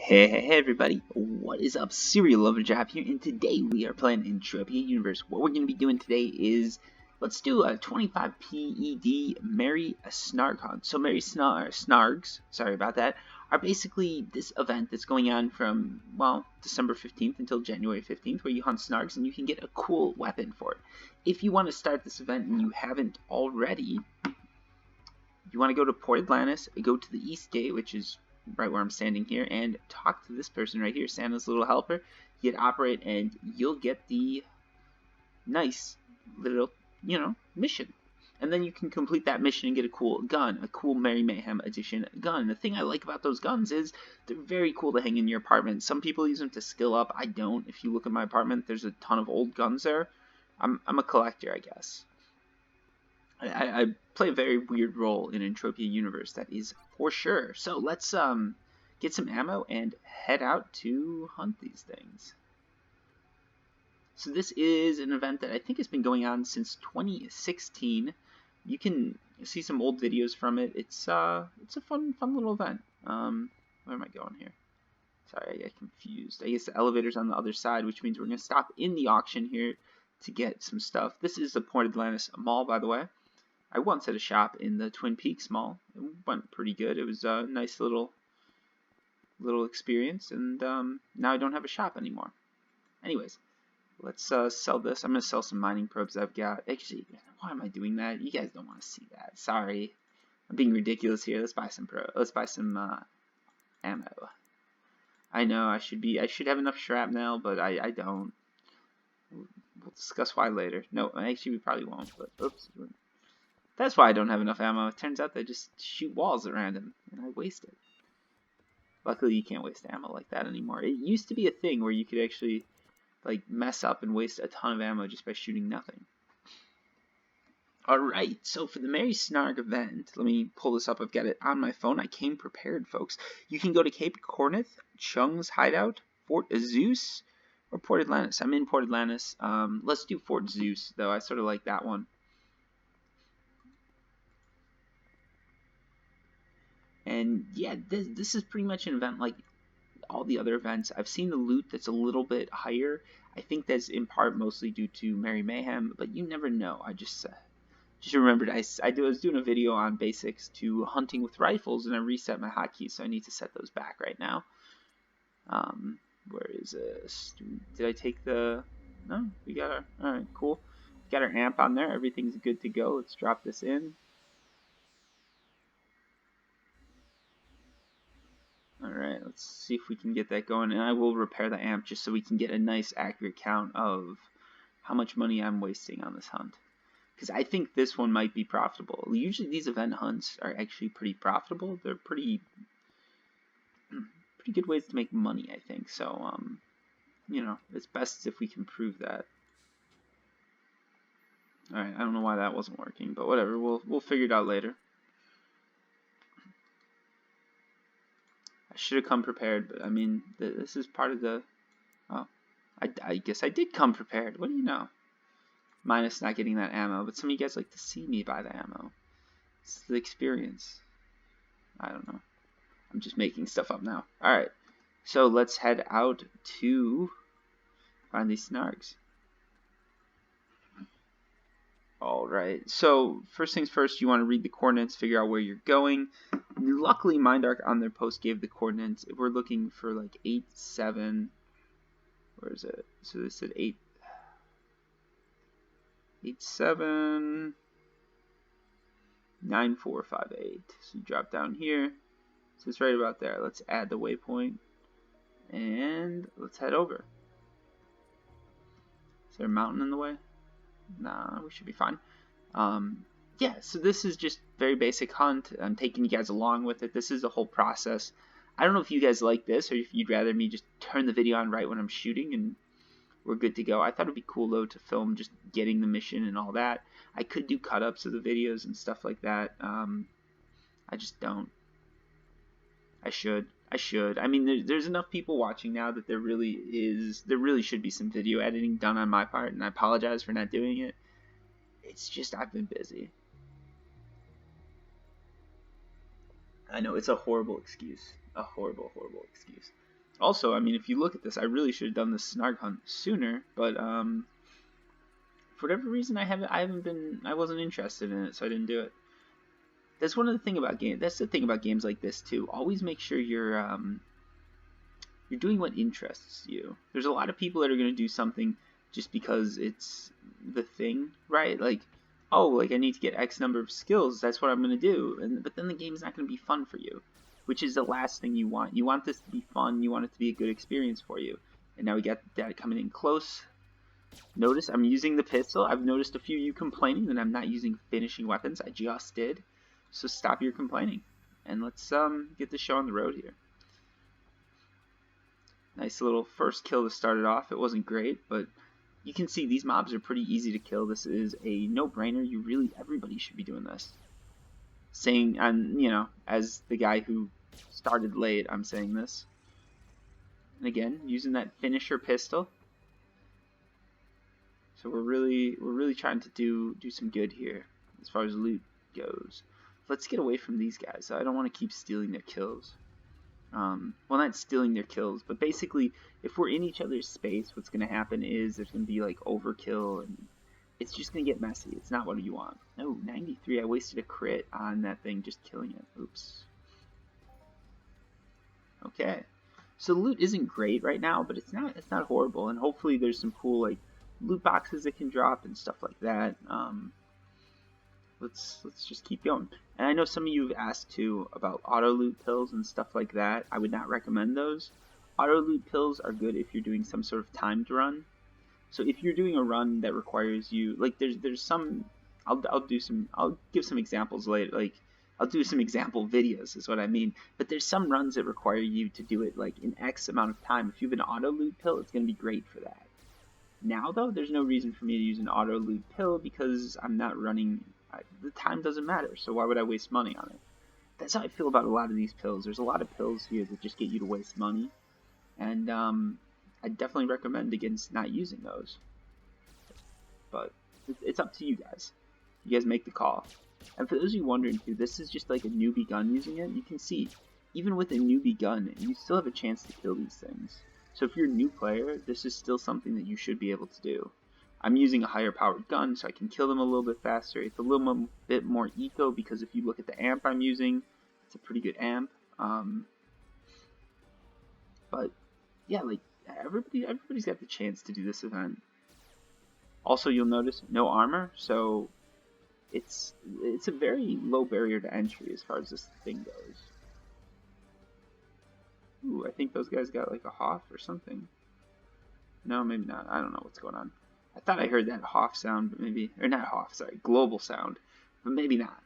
Hey everybody, what is up? Serial Lover Job here, and today we are playing Entropia Universe. What we're going to be doing today is, let's do a 25 PED Merry Snarg hunt. So Merry Snargs, sorry about that, are basically this event that's going on from, well, December 15th until January 15th, where you hunt Snargs and you can get a cool weapon for it. If you want to start this event and you haven't already, you want to go to Port Atlantis, go to the East Gate, which is right where I'm standing here, and talk to this person right here, Santa's little helper. Hit operate, and you'll get the nice little, mission. And then you can complete that mission and get a cool gun, a cool Merry Mayhem edition gun. And the thing I like about those guns is they're very cool to hang in your apartment. Some people use them to skill up. I don't. If you look at my apartment, there's a ton of old guns there. I'm a collector, I guess. I play a very weird role in Entropia Universe, that is for sure. So let's get some ammo and head out to hunt these things. So this is an event that I think has been going on since 2016. You can see some old videos from it. It's a fun little event. Where am I going here? Sorry, I got confused. I guess the elevator's on the other side, which means we're going to stop in the auction here to get some stuff. This is the Port Atlantis Mall, by the way. I once had a shop in the Twin Peaks Mall. It went pretty good. It was a nice little experience, and now I don't have a shop anymore. Anyways, let's sell this. I'm going to sell some mining probes I've got. Actually, why am I doing that? You guys don't want to see that. Sorry. I'm being ridiculous here. Let's buy some ammo. I know I should have enough shrapnel, but I don't. We'll discuss why later. No, actually we probably won't, but oops. That's why I don't have enough ammo. It turns out they just shoot walls at random, and I waste it. Luckily, you can't waste ammo like that anymore. It used to be a thing where you could actually mess up and waste a ton of ammo just by shooting nothing. Alright, so for the Merry Snarg event, let me pull this up. I've got it on my phone. I came prepared, folks. You can go to Cape Corneth, Chung's Hideout, Fort Zeus, or Port Atlantis. I'm in Port Atlantis. Let's do Fort Zeus, though. I sort of like that one. And yeah, this is pretty much an event like all the other events. I've seen the loot that's a little bit higher. I think that's in part mostly due to Merry Mayhem, but you never know. I just remembered I was doing a video on basics to hunting with rifles, and I reset my hotkeys, so I need to set those back right now. Where is this? Did I take the... No, we got our... Alright, cool. We got our amp on there. Everything's good to go. Let's drop this in. Alright, let's see if we can get that going, and I will repair the amp just so we can get a nice accurate count of how much money I'm wasting on this hunt. Because I think this one might be profitable. Usually these event hunts are actually pretty profitable. They're pretty good ways to make money, I think. So, it's best if we can prove that. Alright, I don't know why that wasn't working, but whatever, we'll figure it out later. I should have come prepared, but I mean, this is part of the... Oh, I guess I did come prepared. What do you know? Minus not getting that ammo, but some of you guys like to see me buy the ammo. It's the experience. I don't know. I'm just making stuff up now. Alright, so let's head out to find these snargs. Alright, so first things first, you want to read the coordinates, figure out where you're going. Luckily, Mindark on their post gave the coordinates. If we're looking for 8, 7, where is it? So they said 8, 7, 9, 4, 5, 8. So you drop down here. So it's right about there. Let's add the waypoint, and let's head over. Is there a mountain in the way? Nah, we should be fine. Yeah, so this is just very basic hunt. I'm taking you guys along with it. This is the whole process. I don't know if you guys like this, or if you'd rather me just turn the video on right when I'm shooting and we're good to go. I thought it'd be cool, though, to film just getting the mission and all that. I could do cut-ups of the videos and stuff like that. I just don't. I should. I mean, there's enough people watching now that there really should be some video editing done on my part, and I apologize for not doing it. It's just I've been busy. I know, it's a horrible excuse. A horrible excuse. Also, I mean, if you look at this, I really should have done the snark hunt sooner, but for whatever reason, I wasn't interested in it, so I didn't do it. That's one of the thing about games. That's the thing about games like this too. Always make sure you're doing what interests you. There's a lot of people that are going to do something just because it's the thing, right? Like, oh, like I need to get X number of skills. That's what I'm going to do. But then the game's not going to be fun for you, which is the last thing you want. You want this to be fun. You want it to be a good experience for you. And now we got that coming in close. Notice I'm using the pistol. I've noticed a few of you complaining that I'm not using finishing weapons. I just did. So stop your complaining. And let's get the show on the road here. Nice little first kill to start it off. It wasn't great, but you can see these mobs are pretty easy to kill. This is a no-brainer. Everybody should be doing this. Saying, as the guy who started late, I'm saying this. And again, using that finisher pistol. So we're really trying to do some good here as far as loot goes. Let's get away from these guys. I don't want to keep stealing their kills. Well, not stealing their kills, but basically, if we're in each other's space, what's going to happen is there's going to be like overkill, and it's just going to get messy. It's not what you want. Oh, 93. I wasted a crit on that thing just killing it. Oops. Okay. So loot isn't great right now, but it's not horrible, and hopefully there's some cool like loot boxes that can drop and stuff like that. Let's just keep going. And I know some of you have asked too about auto loot pills and stuff like that. I would not recommend those. Auto loot pills are good if you're doing some sort of timed run. So if you're doing a run that requires you, like there's some, I'll give some examples later. Like I'll do some example videos is what I mean. But there's some runs that require you to do it like in X amount of time. If you have an auto loot pill, it's going to be great for that. Now though, there's no reason for me to use an auto loot pill because I'm not running. The time doesn't matter, so why would I waste money on it? That's how I feel about a lot of these pills. There's a lot of pills here that just get you to waste money, and I definitely recommend against not using those. But it's up to you guys. You guys make the call. And for those of you wondering too, this is just like a newbie gun using it. You can see, even with a newbie gun, you still have a chance to kill these things. So if you're a new player, this is still something that you should be able to do. I'm using a higher powered gun so I can kill them a little bit faster. It's a little bit more eco because if you look at the amp I'm using, it's a pretty good amp. But yeah, like everybody's got the chance to do this event. Also, you'll notice no armor, so it's a very low barrier to entry as far as this thing goes. Ooh, I think those guys got like a Hoff or something. No, maybe not. I don't know what's going on. I thought I heard that Hoff sound, but maybe, or not Hoff, sorry, global sound, but maybe not.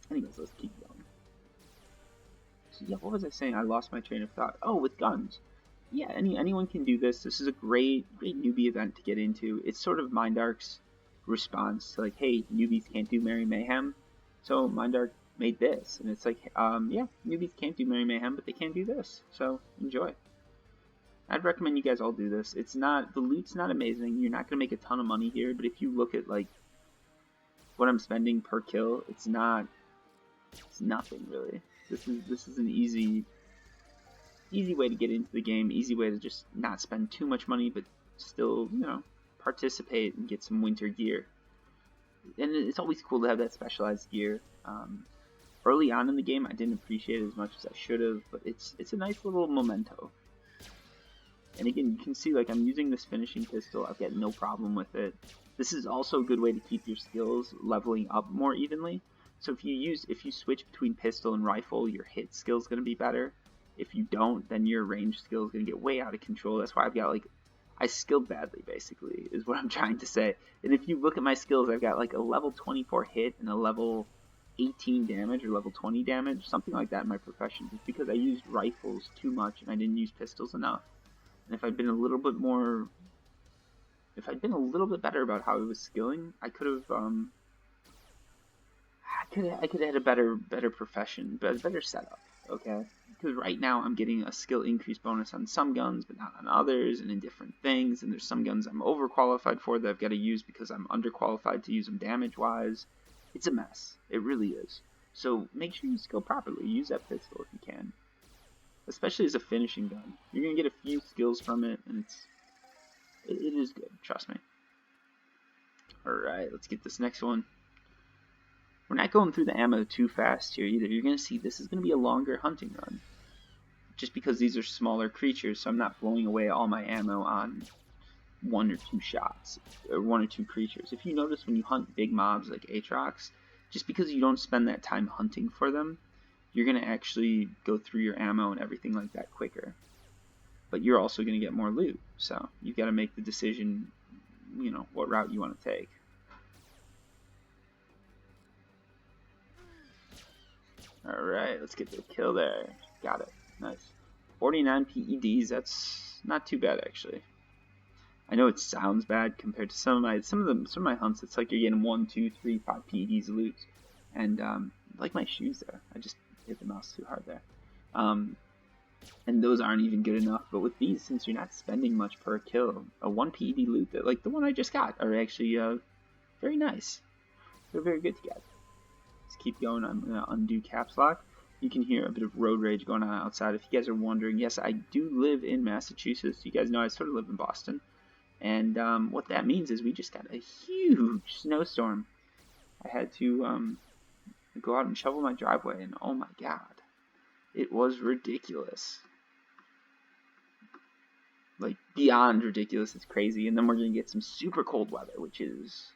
Anyways, let's keep going. So yeah, what was I saying? I lost my train of thought. Oh, with guns. Yeah, anyone can do this. This is a great newbie event to get into. It's sort of Mindark's response to like, hey, newbies can't do Merry Mayhem, so Mindark made this, and it's like, yeah, newbies can't do Merry Mayhem, but they can do this, so enjoy. I'd recommend you guys all do this. It's not, the loot's not amazing. You're not going to make a ton of money here, but if you look at like what I'm spending per kill, it's nothing really. This is an easy way to get into the game, easy way to just not spend too much money, but still, participate and get some winter gear. And it's always cool to have that specialized gear. Early on in the game, I didn't appreciate it as much as I should have, but it's a nice little memento. And again, you can see like I'm using this finishing pistol. I've got no problem with it. This is also a good way to keep your skills leveling up more evenly. So if you switch between pistol and rifle, your hit skill is going to be better. If you don't, then your range skill is going to get way out of control. That's why I've got like, I skilled badly basically, is what I'm trying to say. And if you look at my skills, I've got like a level 24 hit and a level 18 damage or level 20 damage, something like that in my profession. Just because I used rifles too much and I didn't use pistols enough. And if I'd been a little bit better about how I was skilling, I could have had a better profession, but a better setup, okay? Because right now I'm getting a skill increase bonus on some guns, but not on others, and in different things, and there's some guns I'm overqualified for that I've got to use because I'm underqualified to use them damage-wise. It's a mess. It really is. So make sure you skill properly. Use that pistol if you can. especially as a finishing gun. You're gonna get a few skills from it, and it is good. Trust me. All right, let's get this next one. We're not going through the ammo too fast here either. You're gonna see this is gonna be a longer hunting run, just because these are smaller creatures, so I'm not blowing away all my ammo on 1 or 2 shots, or 1 or 2 creatures. If you notice when you hunt big mobs like Aatrox, just because you don't spend that time hunting for them, you're going to actually go through your ammo and everything like that quicker. But you're also going to get more loot, so you've got to make the decision, you know, what route you want to take. Alright, let's get the kill there. Got it. Nice. 49 PEDs, that's not too bad actually. I know it sounds bad compared to some of my hunts. It's like you're getting 1, 2, 3, 5 PEDs loot, and like my shoes there. I just hit the mouse too hard there. And those aren't even good enough. But with these, since you're not spending much per kill, a 1 PED loot that like the one I just got are actually very nice. They're very good to get. Let's keep going. I'm gonna undo caps lock. You can hear a bit of road rage going on outside. If you guys are wondering, yes, I do live in Massachusetts. You guys know I sort of live in Boston. And what that means is we just got a huge snowstorm. I had to go out and shovel my driveway, and oh my god, it was ridiculous. Like, beyond ridiculous. It's crazy. And then we're going to get some super cold weather, which is...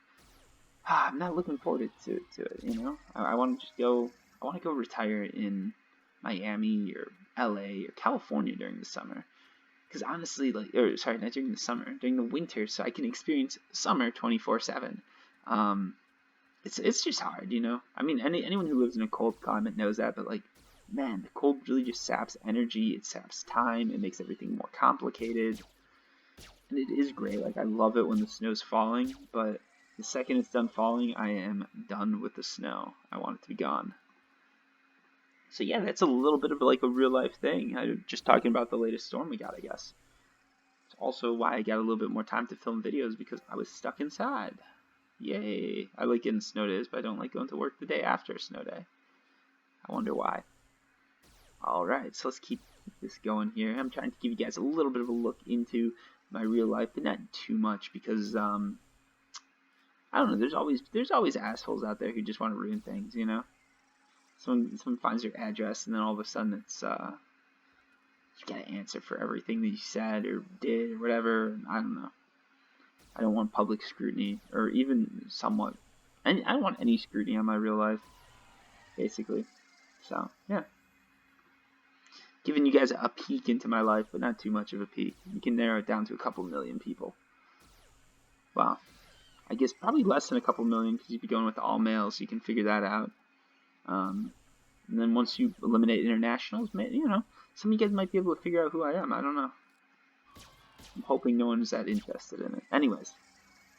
I'm not looking forward to it, you know? I want to just go... I want to go retire in Miami or LA or California during the summer. Because honestly, like, or sorry, not during the summer, during the winter, so I can experience summer 24/7. It's just hard, you know. I mean, anyone who lives in a cold climate knows that, but like, man, the cold really just saps energy, it saps time, it makes everything more complicated, and it is great. Like, I love it when the snow's falling, but the second it's done falling, I am done with the snow. I want it to be gone. So yeah, that's a little bit of like a real life thing. I'm just talking about the latest storm we got, I guess. It's also why I got a little bit more time to film videos, because I was stuck inside. Yay! I like getting snow days, but I don't like going to work the day after a snow day. I wonder why. Alright, so let's keep this going here. I'm trying to give you guys a little bit of a look into my real life, but not too much, because I don't know, there's always assholes out there who just want to ruin things, you know? Someone finds your address, and then all of a sudden it's, you gotta answer for everything that you said or did or whatever. I don't know. I don't want public scrutiny, or even somewhat. I don't want any scrutiny on my real life, basically. So, yeah. Giving you guys a peek into my life, but not too much of a peek. You can narrow it down to a couple million people. Wow. I guess probably less than a couple million, because you'd be going with all males, so you can figure that out. And then once you eliminate internationals, you know, some of you guys might be able to figure out who I am. I don't know. I'm hoping no one is that interested in it. Anyways,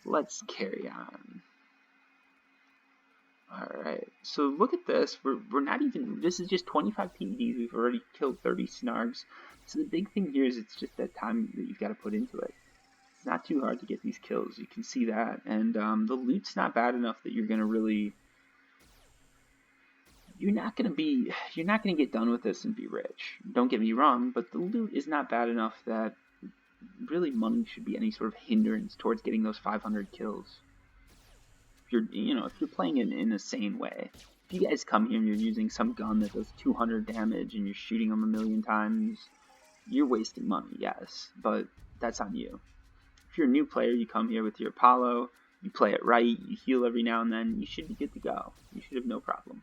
let's carry on. Alright, so look at this. We're not even, this is just 25 PEDs. We've already killed 30 snargs. So the big thing here is it's just that time that you've got to put into it. It's not too hard to get these kills. You can see that. And the loot's not bad enough that you're going to really... You're not gonna get done with this and be rich. Don't get me wrong, but the loot is not bad enough that really money should be any sort of hindrance towards getting those 500 kills. If you're playing it in a sane way. If you guys come here and you're using some gun that does 200 damage and you're shooting them a million times, you're wasting money, yes, but that's on you. If you're a new player, you come here with your Apollo, you play it right, you heal every now and then, you should be good to go. You should have no problem.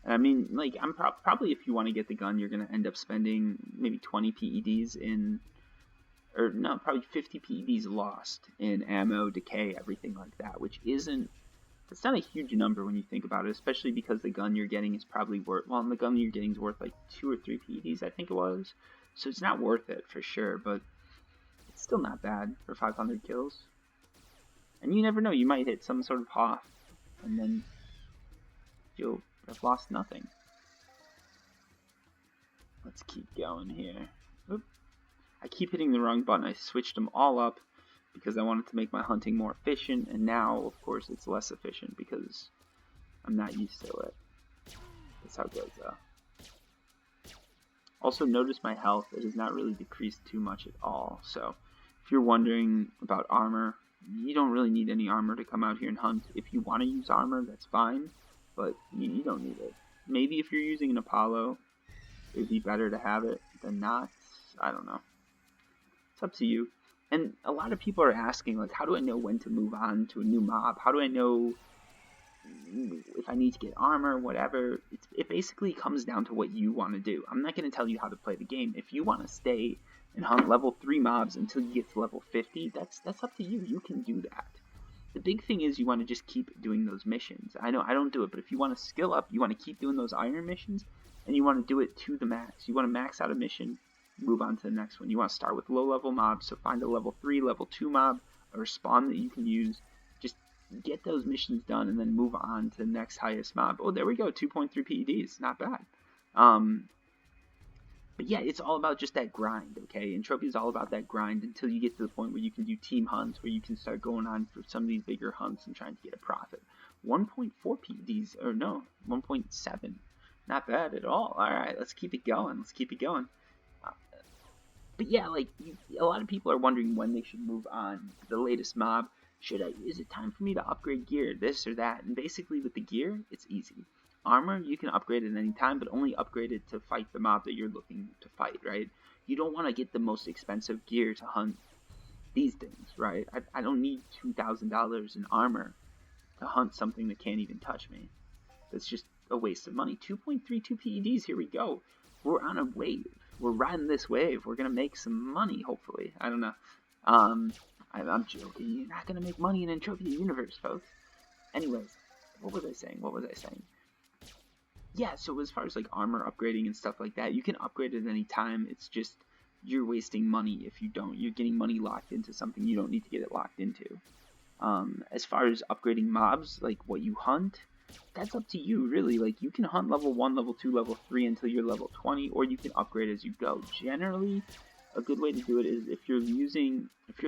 I mean, like, I'm probably, if you want to get the gun, you're going to end up spending maybe 20 PEDs in, or no, probably 50 PEDs lost in ammo, decay, everything like that, which isn't, it's not a huge number when you think about it, especially because the gun you're getting is probably worth, well, the gun you're getting is worth like 2 or 3 PEDs, I think it was, so it's not worth it for sure, but it's still not bad for 500 kills. And you never know, you might hit some sort of HOF, and then you'll I've lost nothing. Let's keep going here. Oop. I keep hitting the wrong button. I switched them all up because I wanted to make my hunting more efficient, and now, of course, it's less efficient because I'm not used to it. That's how it goes though. Also notice my health, it has not really decreased too much at all. So if you're wondering about armor, you don't really need any armor to come out here and hunt. If you want to use armor, that's fine, but you don't need it. Maybe if you're using an Apollo, it would be better to have it than not. I don't know. It's up to you. And a lot of people are asking, like, how do I know when to move on to a new mob? How do I know if I need to get armor, whatever? It basically comes down to what you want to do. I'm not going to tell you how to play the game. If you want to stay and hunt level 3 mobs until you get to level 50, that's up to you. You can do that. The big thing is you want to just keep doing those missions. I know I don't do it, but if you want to skill up, you want to keep doing those iron missions, and you want to do it to the max. You want to max out a mission, move on to the next one. You want to start with low level mobs, so find a level 3, level 2 mob, or a spawn that you can use. Just get those missions done and then move on to the next highest mob. Oh, there we go, 2.3 PEDs, not bad. But yeah, it's all about just that grind, okay? Entropia is all about that grind until you get to the point where you can do team hunts, where you can start going on for some of these bigger hunts and trying to get a profit. 1.4 PEDs, or no, 1.7. Not bad at all. Alright, let's keep it going. Let's keep it going. But yeah, like, a lot of people are wondering when they should move on to the latest mob. Is it time for me to upgrade gear, this or that? And basically with the gear, it's easy. Armor, you can upgrade at any time, but only upgrade it to fight the mob that you're looking to fight, right? You don't want to get the most expensive gear to hunt these things, right? I don't need $2,000 in armor to hunt something that can't even touch me. That's just a waste of money. 2.32 PEDs, here we go. We're on a wave. We're riding this wave. We're going to make some money, hopefully. I don't know. I'm joking. You're not going to make money in Entropia Universe, folks. Anyways, what was I saying? Yeah, so as far as like armor upgrading and stuff like that, you can upgrade at any time. It's just you're wasting money if you don't. You're getting money locked into something you don't need to get it locked into. As far as upgrading mobs, like what you hunt, that's up to you, really. Like, you can hunt level 1, level 2, level 3 until you're level 20, or you can upgrade as you go. Generally, a good way to do it is if you're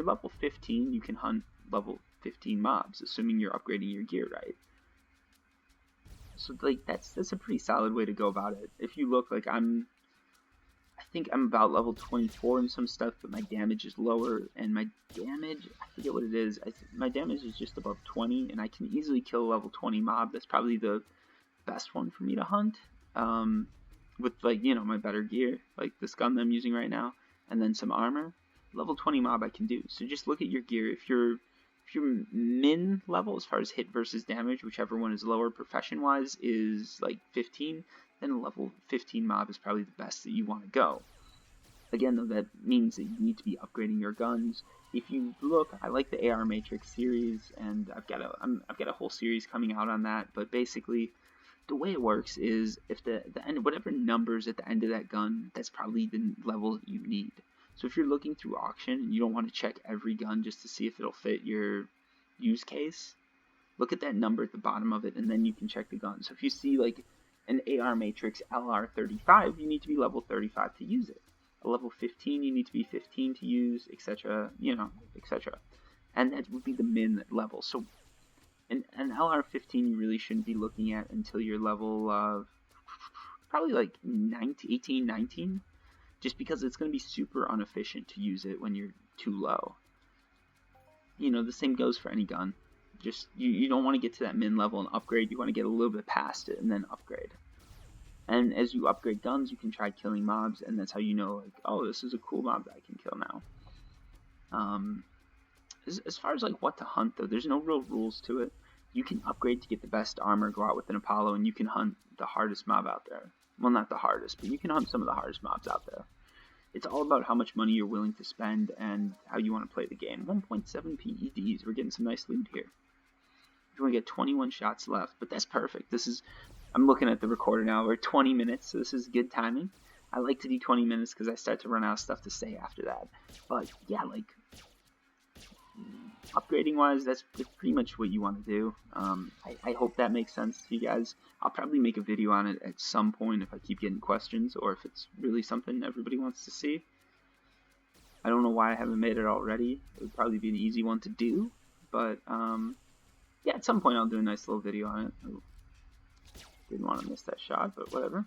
level 15, you can hunt level 15 mobs, assuming you're upgrading your gear right. So, like, that's a pretty solid way to go about it. If you look, like, I think I'm about level 24 and some stuff, but my damage is lower, and my damage, I forget what it is, my damage is just above 20, and I can easily kill a level 20 mob. That's probably the best one for me to hunt, with, like, you know, my better gear, like this gun that I'm using right now, and then some armor. Level 20 mob I can do. So just look at your gear. If you're min level, as far as hit versus damage, whichever one is lower profession-wise, is like 15, then a level 15 mob is probably the best that you want to go. Again, though, that means that you need to be upgrading your guns. If you look, I like the AR Matrix series, and I've got a whole series coming out on that. But basically, the way it works is if the end, whatever numbers at the end of that gun, that's probably the level you need. So if you're looking through auction and you don't want to check every gun just to see if it'll fit your use case, look at that number at the bottom of it, and then you can check the gun. So if you see like an AR Matrix LR35, you need to be level 35 to use it. A level 15, you need to be 15 to use, etc. You know, etc. And that would be the min level. So an LR15 you really shouldn't be looking at until you're level probably like 18, 19. Just because it's going to be super inefficient to use it when you're too low. You know, the same goes for any gun. Just, you don't want to get to that min level and upgrade. You want to get a little bit past it and then upgrade. And as you upgrade guns, you can try killing mobs, and that's how you know, like, oh, this is a cool mob that I can kill now. As far as, like, what to hunt, though, there's no real rules to it. You can upgrade to get the best armor, go out with an Apollo, and you can hunt the hardest mob out there. Well, not the hardest, but you can hunt some of the hardest mobs out there. It's all about how much money you're willing to spend and how you want to play the game. 1.7 PEDs, we're getting some nice loot here. We're going to get 21 shots left, but that's perfect. I'm looking at the recorder now, we're 20 minutes, so this is good timing. I like to do 20 minutes because I start to run out of stuff to say after that. But yeah, like, upgrading wise, that's pretty much what you want to do. I hope that makes sense to you guys. I'll probably make a video on it at some point if I keep getting questions, or if it's really something everybody wants to see. I don't know why I haven't made it already. It would probably be an easy one to do, but yeah, at some point I'll do a nice little video on it. Didn't want to miss that shot, but whatever.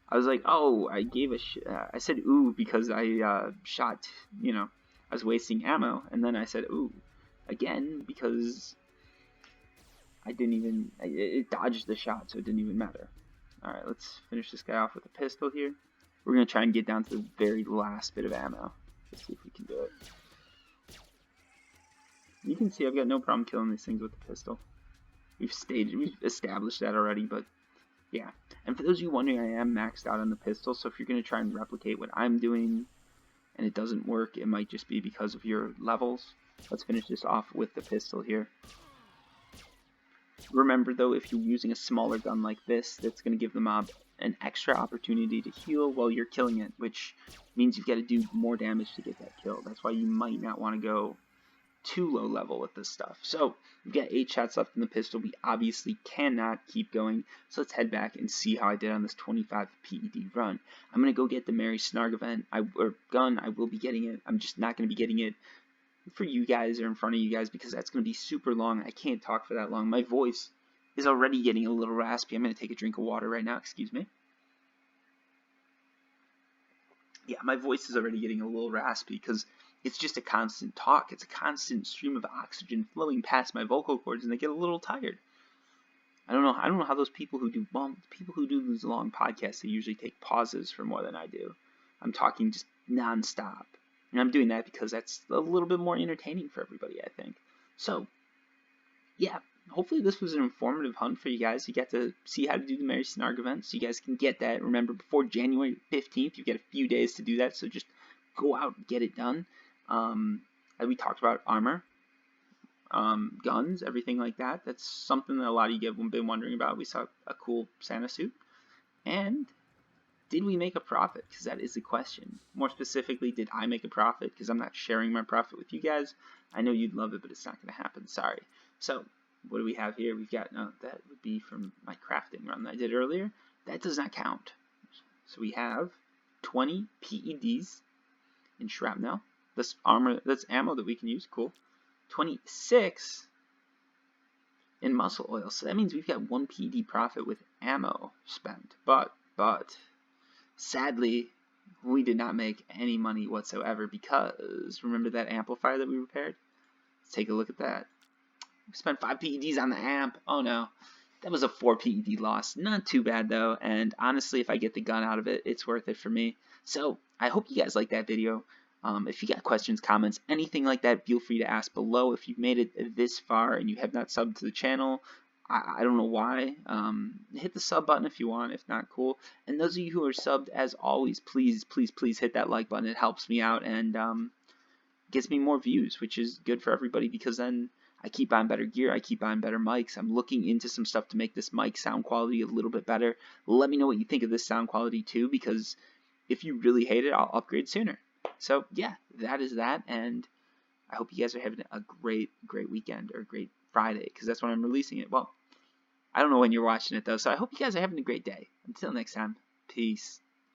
I was like, oh, I gave I said ooh because I shot, you know, I was wasting ammo, and then I said ooh again because I didn't even, it dodged the shot, so it didn't even matter. Alright, let's finish this guy off with a pistol here. We're going to try and get down to the very last bit of ammo. Let's see if we can do it. You can see I've got no problem killing these things with the pistol. We've established that already, but yeah. And for those of you wondering, I am maxed out on the pistol, so if you're going to try and replicate what I'm doing and it doesn't work, it might just be because of your levels. Let's finish this off with the pistol here. Remember though, if you're using a smaller gun like this, that's going to give the mob an extra opportunity to heal while you're killing it, which means you've got to do more damage to get that kill. That's why you might not want to go too low level with this stuff. So, we've got 8 shots left in the pistol. We obviously cannot keep going, so let's head back and see how I did on this 25 PED run. I'm going to go get the Merry Snarg Event, gun. I will be getting it. I'm just not going to be getting it for you guys or in front of you guys because that's going to be super long. I can't talk for that long. My voice is already getting a little raspy. I'm going to take a drink of water right now. Excuse me. Yeah, my voice is already getting a little raspy because it's just a constant talk. It's a constant stream of oxygen flowing past my vocal cords, and they get a little tired. I don't know how those people who do these long podcasts, they usually take pauses for more than I do. I'm talking just nonstop. And I'm doing that because that's a little bit more entertaining for everybody, I think. So, yeah, hopefully this was an informative hunt for you guys. You got to see how to do the Merry Snarg event, so you guys can get that. Remember, before January 15th, you've got a few days to do that, so just go out and get it done. As we talked about, armor, guns, everything like that. That's something that a lot of you have been wondering about. We saw a cool Santa suit. And did we make a profit? Because that is the question. More specifically, did I make a profit? Because I'm not sharing my profit with you guys. I know you'd love it, but it's not going to happen. Sorry. So, what do we have here? We've got, no, that would be from my crafting run that I did earlier. That does not count. So we have 20 PEDs in shrapnel. That's ammo that we can use. Cool. 26 in muscle oil. So that means we've got 1 PED profit with ammo spent. But sadly, we did not make any money whatsoever because remember that amplifier that we repaired? Let's take a look at that. We spent 5 PEDs on the amp. Oh no. That was a 4 PED loss. Not too bad though. And honestly, if I get the gun out of it, it's worth it for me. So I hope you guys like that video. If you got questions, comments, anything like that, feel free to ask below. If you've made it this far and you have not subbed to the channel, I don't know why. Hit the sub button if you want. If not, cool. And those of you who are subbed, as always, please hit that like button. It helps me out and gets me more views, which is good for everybody because then I keep buying better gear. I keep buying better mics. I'm looking into some stuff to make this mic sound quality a little bit better. Let me know what you think of this sound quality too, because if you really hate it, I'll upgrade sooner. So yeah, that is that, and I hope you guys are having a great weekend or a great Friday, because that's when I'm releasing it. Well, I don't know when you're watching it though, so I hope you guys are having a great day. Until next time, peace.